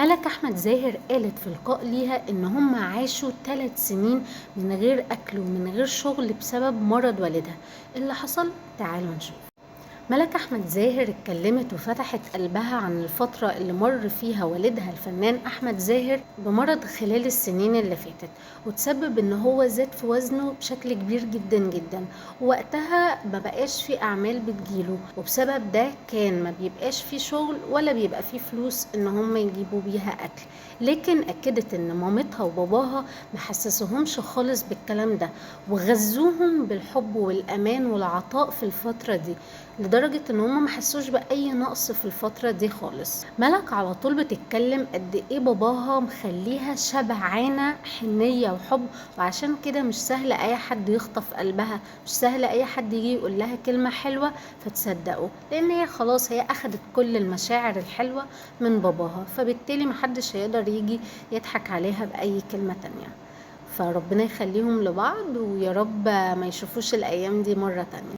ملك أحمد زاهر قالت في لقاء ليها إن هم عاشوا 3 سنين من غير أكل ومن غير شغل بسبب مرض والدها. اللي حصل تعالوا نشوف. ملك أحمد زاهر اتكلمت وفتحت قلبها عن الفترة اللي مر فيها والدها الفنان أحمد زاهر بمرض خلال السنين اللي فاتت، وتسبب ان هو زاد في وزنه بشكل كبير جدا جدا، ووقتها ما بقاش في أعمال بتجيله، وبسبب ده كان ما بيبقاش في شغل ولا بيبقى في فلوس ان هم يجيبوا بيها أكل. لكن أكدت ان مامتها وباباها ما حسسوهمش خالص بالكلام ده، وغذوهم بالحب والأمان والعطاء في الفترة دي، لدرجة ان هم ما حسوش باي نقص في الفترة دي خالص. ملك على طول بتتكلم قد ايه باباها مخليها شبعانة حنية وحب، وعشان كده مش سهل اي حد يخطف قلبها، مش سهل اي حد يجي يقول لها كلمة حلوة فتصدقه، لان هي خلاص هي اخدت كل المشاعر الحلوة من باباها، فبالتالي محدش هيقدر يجي يضحك عليها باي كلمة تانية. فربنا يخليهم لبعض، ويا رب ما يشوفوش الايام دي مرة تانية.